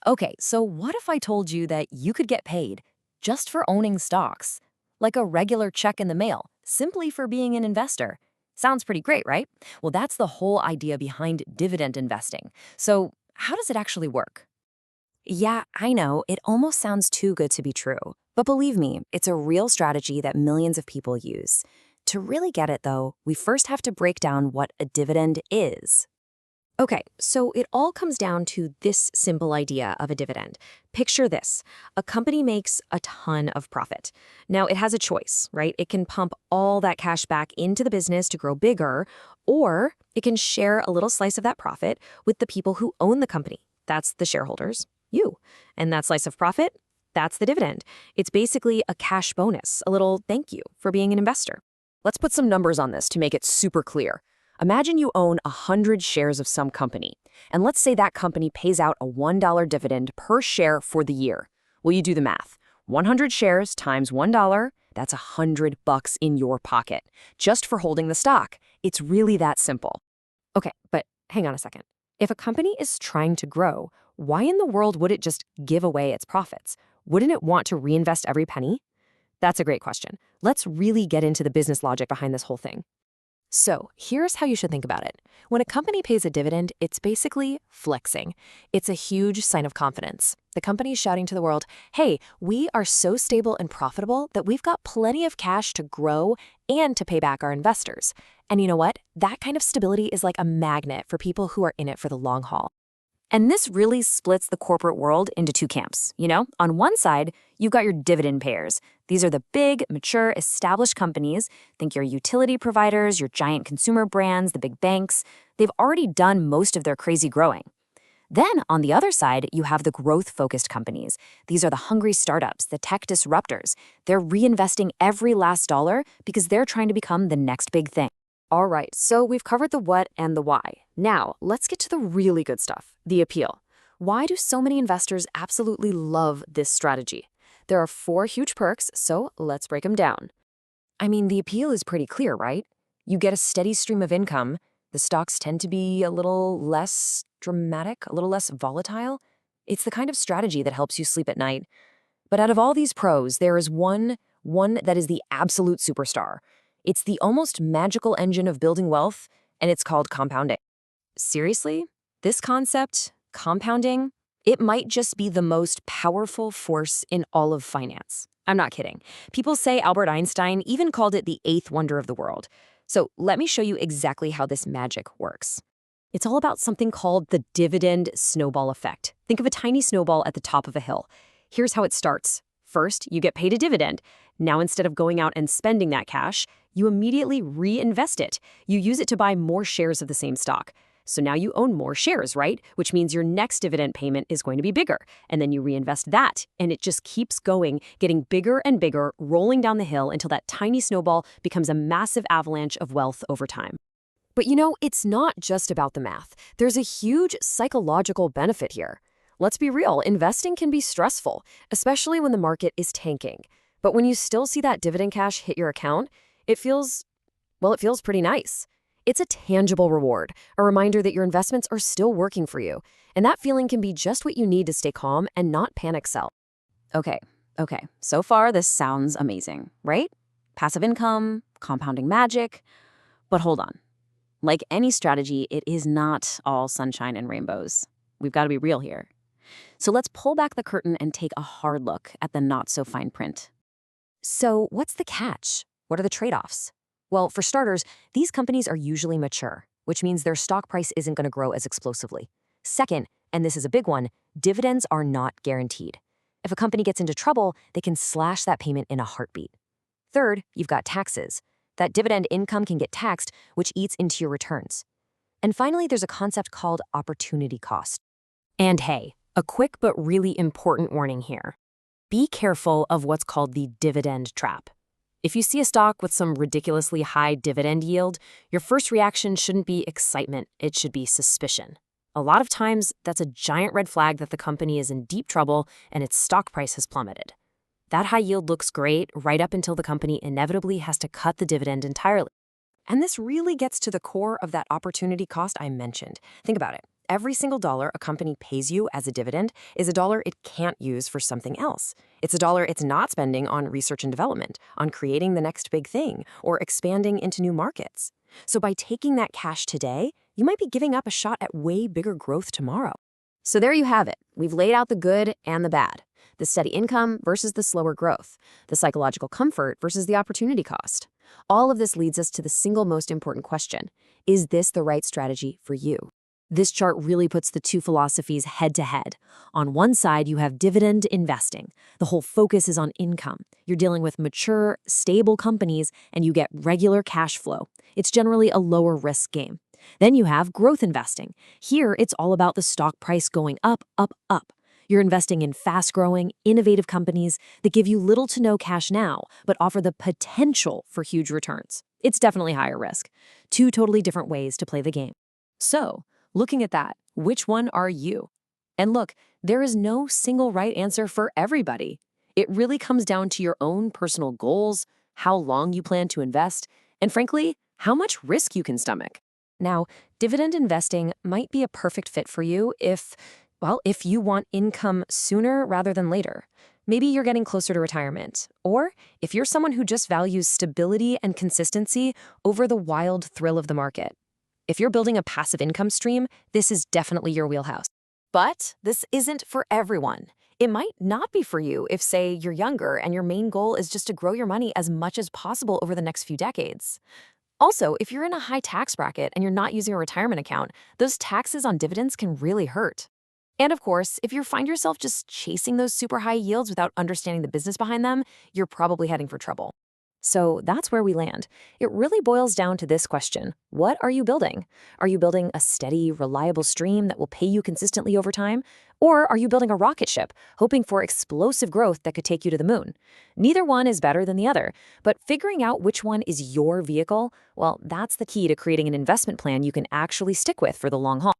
Okay, so what if I told you that you could get paid just for owning stocks? Like a regular check in the mail, simply for being an investor. Sounds pretty great, right? Well, that's the whole idea behind dividend investing. So, how does it actually work? Yeah, I know, it almost sounds too good to be true. But believe me, it's a real strategy that millions of people use. To really get it, though, we first have to break down what a dividend is. Okay, so it all comes down to this simple idea of a dividend. Picture this. A company makes a ton of profit. Now, it has a choice, right? It can pump all that cash back into the business to grow bigger, or it can share a little slice of that profit with the people who own the company. That's the shareholders, you. And that slice of profit, that's the dividend. It's basically a cash bonus, a little thank you for being an investor. Let's put some numbers on this to make it super clear. Imagine you own 100 shares of some company, and let's say that company pays out a $1 dividend per share for the year. Well, you do the math. 100 shares times $1, that's $100 in your pocket, just for holding the stock. It's really that simple. Okay, but hang on a second. If a company is trying to grow, why in the world would it just give away its profits? Wouldn't it want to reinvest every penny? That's a great question. Let's really get into the business logic behind this whole thing. So here's how you should think about it. When a company pays a dividend, it's basically flexing. It's a huge sign of confidence. The company is shouting to the world, hey, we are so stable and profitable that we've got plenty of cash to grow and to pay back our investors. And you know what? That kind of stability is like a magnet for people who are in it for the long haul. And this really splits the corporate world into two camps. On one side, you've got your dividend payers. These are the big, mature, established companies. Think your utility providers, your giant consumer brands, the big banks. They've already done most of their crazy growing. Then, on the other side, you have the growth-focused companies. These are the hungry startups, the tech disruptors. They're reinvesting every last dollar because they're trying to become the next big thing. All right, so we've covered the what and the why. Now, let's get to the really good stuff, the appeal. Why do so many investors absolutely love this strategy? There are 4 huge perks, so let's break them down. I mean, the appeal is pretty clear, right? You get a steady stream of income. The stocks tend to be a little less dramatic, a little less volatile. It's the kind of strategy that helps you sleep at night. But out of all these pros, there is one that is the absolute superstar. It's the almost magical engine of building wealth, and it's called compounding. Seriously? This concept, compounding, it might just be the most powerful force in all of finance. I'm not kidding. People say Albert Einstein even called it the 8th wonder of the world. So let me show you exactly how this magic works. It's all about something called the dividend snowball effect. Think of a tiny snowball at the top of a hill. Here's how it starts. First, you get paid a dividend. Now, instead of going out and spending that cash, you immediately reinvest it. You use it to buy more shares of the same stock. So now you own more shares, right? Which means your next dividend payment is going to be bigger. And then you reinvest that, and it just keeps going, getting bigger and bigger, rolling down the hill until that tiny snowball becomes a massive avalanche of wealth over time. But it's not just about the math. There's a huge psychological benefit here. Let's be real, investing can be stressful, especially when the market is tanking. But when you still see that dividend cash hit your account, it feels pretty nice. It's a tangible reward, a reminder that your investments are still working for you. And that feeling can be just what you need to stay calm and not panic sell. Okay. So far, this sounds amazing, right? Passive income, compounding magic. But hold on. Like any strategy, it is not all sunshine and rainbows. We've got to be real here. So let's pull back the curtain and take a hard look at the not-so-fine print. So what's the catch? What are the trade-offs? Well, for starters, these companies are usually mature, which means their stock price isn't going to grow as explosively. Second, and this is a big one, dividends are not guaranteed. If a company gets into trouble, they can slash that payment in a heartbeat. Third, you've got taxes. That dividend income can get taxed, which eats into your returns. And finally, there's a concept called opportunity cost. And hey, a quick but really important warning here. Be careful of what's called the dividend trap. If you see a stock with some ridiculously high dividend yield, your first reaction shouldn't be excitement, it should be suspicion. A lot of times, that's a giant red flag that the company is in deep trouble and its stock price has plummeted. That high yield looks great right up until the company inevitably has to cut the dividend entirely. And this really gets to the core of that opportunity cost I mentioned. Think about it. every single dollar a company pays you as a dividend is a dollar it can't use for something else. It's a dollar it's not spending on research and development, on creating the next big thing, or expanding into new markets. So by taking that cash today, you might be giving up a shot at way bigger growth tomorrow. So there you have it. We've laid out the good and the bad, the steady income versus the slower growth, the psychological comfort versus the opportunity cost. All of this leads us to the single most important question. Is this the right strategy for you? This chart really puts the two philosophies head to head. On one side, you have dividend investing. The whole focus is on income. You're dealing with mature, stable companies, and you get regular cash flow. It's generally a lower risk game. Then you have growth investing. Here, it's all about the stock price going up, up, up. You're investing in fast-growing, innovative companies that give you little to no cash now, but offer the potential for huge returns. It's definitely higher risk. Two totally different ways to play the game. So, looking at that, which one are you? And look, there is no single right answer for everybody. It really comes down to your own personal goals, how long you plan to invest, and frankly, how much risk you can stomach. Now, dividend investing might be a perfect fit for you if you want income sooner rather than later. Maybe you're getting closer to retirement. Or if you're someone who just values stability and consistency over the wild thrill of the market. If you're building a passive income stream, this is definitely your wheelhouse. But this isn't for everyone. It might not be for you if, say, you're younger and your main goal is just to grow your money as much as possible over the next few decades. Also, if you're in a high tax bracket and you're not using a retirement account, those taxes on dividends can really hurt. And of course, if you find yourself just chasing those super high yields without understanding the business behind them, you're probably heading for trouble. So that's where we land. It really boils down to this question. What are you building? Are you building a steady, reliable stream that will pay you consistently over time? Or are you building a rocket ship, hoping for explosive growth that could take you to the moon? Neither one is better than the other, but figuring out which one is your vehicle, well, that's the key to creating an investment plan you can actually stick with for the long haul.